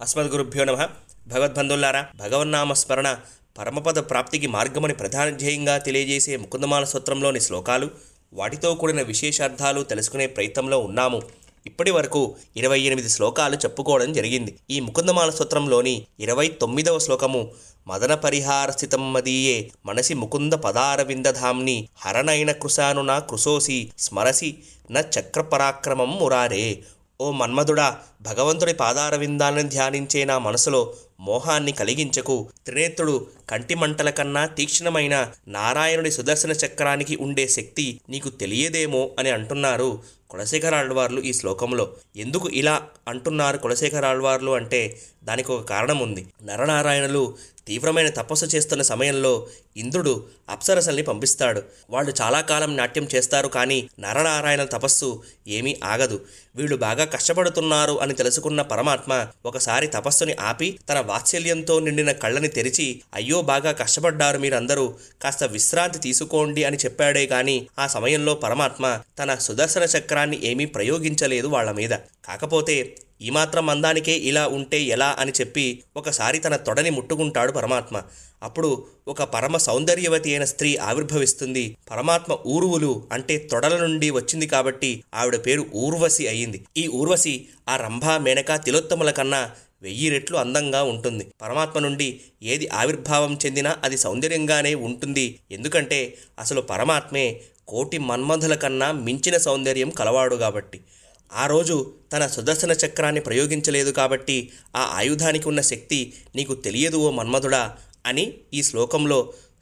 అస్మద్గురుభ్యో నమ. భగవద్బంధువులారా, భగవన్నామ స్మరణ పరమపద ప్రాప్తికి మార్గమని ప్రధాన ధ్యేయంగా తెలియజేసే ముకుందమాల స్తోత్రంలోని శ్లోకాలు, వాటితో కూడిన విశేషార్థాలు తెలుసుకునే ప్రయత్నంలో ఉన్నాము. ఇప్పటి వరకు 28 శ్లోకాలు చెప్పుకోవడం జరిగింది. ఈ ముకుందమాల స్తోత్రంలోని 29వ శ్లోకము మదన పరిహార స్థితం మదీయే మనసి ముకుంద పదారవిందధామ్ని హరణైన కృశాను నా కృశోసి స్మరసి న చక్రపరాక్రమం మురారే. ఓ మన్మధుడా, భగవంతుడి పాదారవిందాలను ధ్యానించే నా మనసులో మోహాన్ని కలిగించకు. త్రినేత్రుడు కంటి మంటల కన్నా తీక్షణమైన నారాయణుడి సుదర్శన చక్రానికి ఉండే శక్తి నీకు తెలియదేమో అని అంటున్నారు కులశేఖరాళ్వార్లు ఈ శ్లోకంలో. ఎందుకు ఇలా అంటున్నారు కులశేఖరాళ్వార్లు అంటే దానికి ఒక కారణం ఉంది. నరనారాయణులు తీవ్రమైన తపస్సు చేస్తున్న సమయంలో ఇంద్రుడు అప్సరసల్ని పంపిస్తాడు. వాళ్ళు చాలా కాలం నాట్యం చేస్తారు, కానీ నరనారాయణుల తపస్సు ఏమీ ఆగదు. వీళ్ళు బాగా కష్టపడుతున్నారు అని తెలుసుకున్న పరమాత్మ ఒకసారి తపస్సుని ఆపి తన వాత్సల్యంతో నిండిన కళ్ళని తెరిచి, అయ్యో బాగా కష్టపడ్డారు మీరందరూ, కాస్త విశ్రాంతి తీసుకోండి అని చెప్పాడే గాని ఆ సమయంలో పరమాత్మ తన సుదర్శన చక్రాన్ని ఏమీ ప్రయోగించలేదు వాళ్ళ మీద. కాకపోతే ఈ మాత్రం అందానికే ఇలా ఉంటే ఎలా అని చెప్పి ఒకసారి తన తొడని ముట్టుకుంటాడు పరమాత్మ. అప్పుడు ఒక పరమ సౌందర్యవతి అయిన స్త్రీ ఆవిర్భవిస్తుంది. పరమాత్మ ఊర్వులు అంటే తొడల నుండి వచ్చింది కాబట్టి ఆవిడ పేరు ఊర్వశి అయ్యింది. ఈ ఊర్వశి ఆ రంభ, మేనక, తిలోత్తముల కన్నా 1000 రెట్లు అందంగా ఉంటుంది. పరమాత్మ నుండి ఏది ఆవిర్భావం చెందినా అది సౌందర్యంగానే ఉంటుంది. ఎందుకంటే అసలు పరమాత్మే కోటి మన్మధుల కన్నా మించిన సౌందర్యం కలవాడు కాబట్టి. ఆ రోజు తన సుదర్శన చక్రాన్ని ప్రయోగించలేదు కాబట్టి ఆ ఆయుధానికి ఉన్న శక్తి నీకు తెలియదు ఓ మన్మధుడా అని ఈ శ్లోకంలో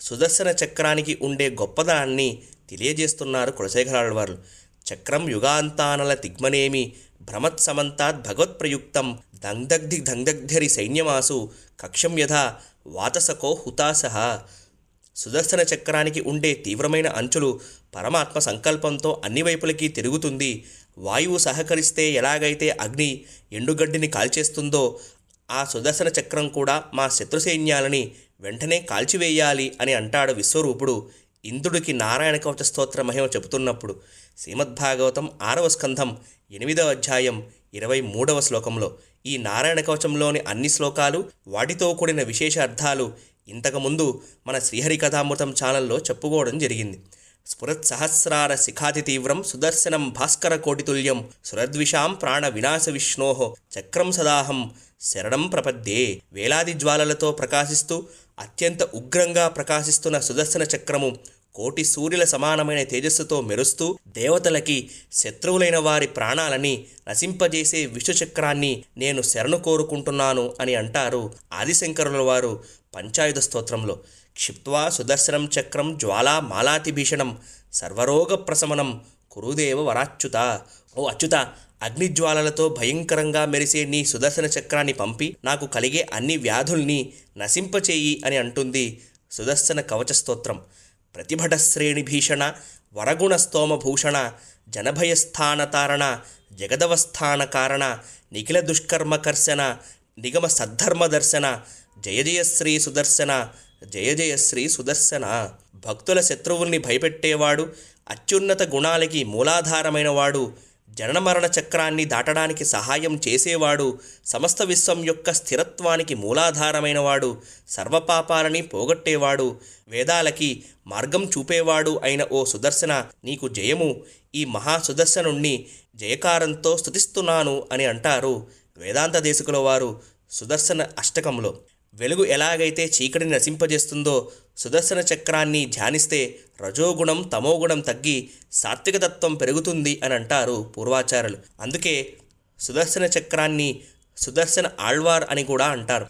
సుదర్శన చక్రానికి ఉండే గొప్పదనాన్ని తెలియజేస్తున్నారు కులశేఖరాళ్వార్లు. చక్రం యుగాంతానల తిగ్మనేమి భ్రమత్సమంతాత్ భగవత్ప్రయుక్తం దందగ్ధరి సైన్యమాసు కక్షం యథా వాతసకో హుతాసహ. సుదర్శన చక్రానికి ఉండే తీవ్రమైన అంచులు పరమాత్మ సంకల్పంతో అన్ని వైపులకి తిరుగుతుంది. వాయువు సహకరిస్తే ఎలాగైతే అగ్ని ఎండుగడ్డిని కాల్చేస్తుందో ఆ సుదర్శన చక్రం కూడా మా శత్రు సైన్యాలని వెంటనే కాల్చివేయాలి అని అంటాడు విశ్వరూపుడు ఇంద్రుడికి నారాయణ కవచ స్తోత్ర మహిమ చెబుతున్నప్పుడు. శ్రీమద్భాగవతం 6వ స్కంధం 8వ అధ్యాయం 23వ శ్లోకంలో ఈ నారాయణ కవచంలోని అన్ని శ్లోకాలు, వాటితో కూడిన విశేష అర్థాలు ఇంతకుముందు మన శ్రీహరి కథామృతం ఛానల్లో చెప్పుకోవడం జరిగింది. స్ఫురత్ సహస్రార శిఖాతి తీవ్రం సుదర్శనం భాస్కర కోటితుల్యం సురద్విషాం ప్రాణ వినాశ విష్ణోః చక్రం సదాహం శరణం ప్రపద్యే. వేలాది జ్వాలలతో ప్రకాశిస్తూ అత్యంత ఉగ్రంగా ప్రకాశిస్తున్న సుదర్శన చక్రము కోటి సూర్యుల సమానమైన తేజస్సుతో మెరుస్తూ దేవతలకి శత్రువులైన వారి ప్రాణాలని నశింపజేసే విష్ణుచక్రాన్ని నేను శరణు కోరుకుంటున్నాను అని అంటారు ఆదిశంకరుల వారు పంచాయుధ స్తోత్రంలో. క్షిప్త్వా సుదర్శనం చక్రం జ్వాలా మాలాతిభీషణం సర్వరోగ ప్రశమనం కురుదేవ వరాచ్యుత. ఓ అచ్యుత, అగ్నిజ్వాలలతో భయంకరంగా మెరిసే నీ సుదర్శన చక్రాన్ని పంపి నాకు కలిగే అన్ని వ్యాధుల్ని నశింపచేయి అని అంటుంది సుదర్శన కవచ స్తోత్రం. ప్రతిభటశ్రేణి భీషణ వరగుణ స్తోమభూషణ జనభయస్థానతారణ జగదవస్థాన కారణ నిఖిల దుష్కర్మకర్శన నిగమ సద్ధర్మదర్శన జయ జయ శ్రీ సుదర్శన జయ జయ శ్రీ సుదర్శన. భక్తుల శత్రువుల్ని భయపెట్టేవాడు, అత్యున్నత గుణాలకి మూలాధారమైన వాడు, జనన మరణ చక్రాన్ని దాటడానికి సహాయం చేసేవాడు, సమస్త విశ్వం యొక్క స్థిరత్వానికి మూలాధారమైన వాడు, సర్వపాపాలని పోగొట్టేవాడు, వేదాలకి మార్గం చూపేవాడు అయిన ఓ సుదర్శన నీకు జయము. ఈ మహాసుదర్శనుణ్ణి జయకారంతో స్తుతిస్తున్నాను అని అంటారు వేదాంత దేశికుల వారు సుదర్శన అష్టకంలో. వెలుగు ఎలాగైతే చీకటిని నశింపజేస్తుందో సుదర్శన చక్రాన్ని ధ్యానిస్తే రజోగుణం తమోగుణం తగ్గి సాత్వికతత్వం పెరుగుతుంది అని అంటారు పూర్వాచార్యులు. అందుకే సుదర్శన చక్రాన్ని సుదర్శన ఆళ్వార్ అని కూడా అంటారు.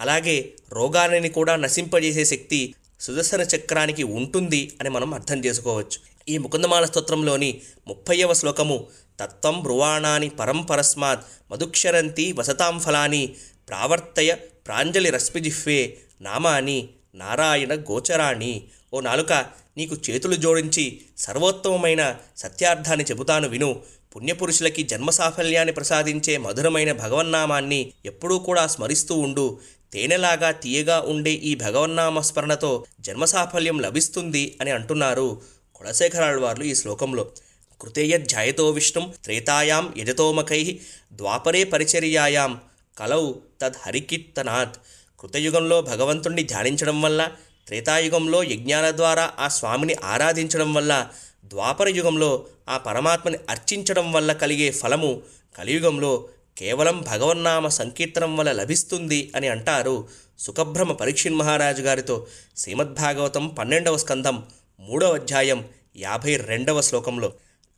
అలాగే రోగాలని కూడా నశింపజేసే శక్తి సుదర్శన చక్రానికి ఉంటుంది అని మనం అర్థం చేసుకోవచ్చు. ఈ ముకుందమాల స్తోత్రంలోని 30వ శ్లోకము తత్వం బ్రువాణాని పరం పరస్మాత్ మధుక్షరంతి వసతాం ఫలాని ప్రావర్తయ ప్రాంజలి రశ్మిజిహ్వే నామాని నారాయణ గోచరాణి. ఓ నాలుక, నీకు చేతులు జోడించి సర్వోత్తమమైన సత్యార్థాన్ని చెబుతాను విను. పుణ్యపురుషులకి జన్మసాఫల్యాన్ని ప్రసాదించే మధురమైన భగవన్నామాన్ని ఎప్పుడూ కూడా స్మరిస్తూ ఉండు. తేనెలాగా తీయగా ఉండే ఈ భగవన్నామ స్మరణతో జన్మసాఫల్యం లభిస్తుంది అని అంటున్నారు కులశేఖరాళ్వార్లు ఈ శ్లోకంలో. కృతేయధ్యాయతో విష్ణుం త్రేతాయాం యజతోమకై ద్వాపరే పరిచర్యాయాం కలౌ తద్ హరికీర్తనాత్. కృతయుగంలో భగవంతుణ్ణి ధ్యానించడం వల్ల, త్రేతాయుగంలో యజ్ఞాల ద్వారా ఆ స్వామిని ఆరాధించడం వల్ల, ద్వాపర యుగంలో ఆ పరమాత్మని అర్చించడం వల్ల కలిగే ఫలము కలియుగంలో కేవలం భగవన్నామ సంకీర్తనం వల్ల లభిస్తుంది అని అంటారు సుఖబ్రహ్మ పరీక్షిన్ మహారాజు గారితో శ్రీమద్భాగవతం 12వ స్కంధం 3వ అధ్యాయం 52వ శ్లోకంలో.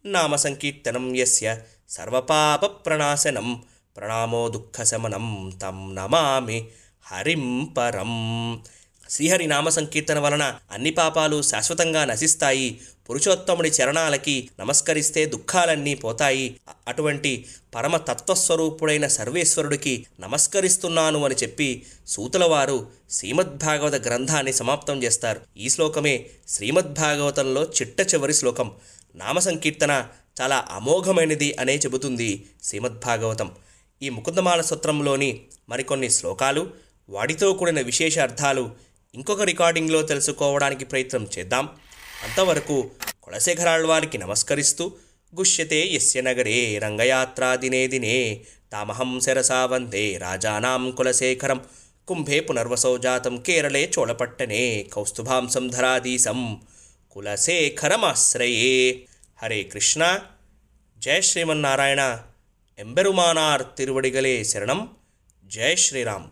నామ సంకీర్తనం యస్య సర్వపాప ప్రణాశనం ప్రణామో దుఃఖశమనం తం నమామి హరిం పరం. శ్రీహరి నామ సంకీర్తన వలన అన్ని పాపాలు శాశ్వతంగా నశిస్తాయి. పురుషోత్తముడి చరణాలకి నమస్కరిస్తే దుఃఖాలన్నీ పోతాయి. అటువంటి పరమ తత్వస్వరూపుడైన సర్వేశ్వరుడికి నమస్కరిస్తున్నాను అని చెప్పి సూతులవారు శ్రీమద్భాగవత గ్రంథాన్ని సమాప్తం చేస్తారు. ఈ శ్లోకమే శ్రీమద్భాగవతంలో చిట్ట చివరి శ్లోకం. నామ సంకీర్తన చాలా అమోఘమైనది అనే చెబుతుంది శ్రీమద్భాగవతం. ఈ ముకుందమాల స్తోత్రంలోని మరికొన్ని శ్లోకాలు, వాటితో కూడిన విశేష అర్థాలు ఇంకొక రికార్డింగ్లో తెలుసుకోవడానికి ప్రయత్నం చేద్దాం. అంతవరకు కులశేఖరాళ్వారికి నమస్కరిస్తూ, గుష్యతే యస్య నగరే రంగయాత్రా దినే దినే తామహం శరసా వందే రాజానాం కులశేఖరం కుంభే పునర్వసౌ జాతం కేరళే చోళపట్టణే కౌస్తుభాంసం ధరాధీశం కులశేఖరమాశ్రయే. హరే కృష్ణ. జయ శ్రీమన్నారాయణ. ఎంబెరుమానార్ తిరువడిగలే శరణం. జయ శ్రీరామ్.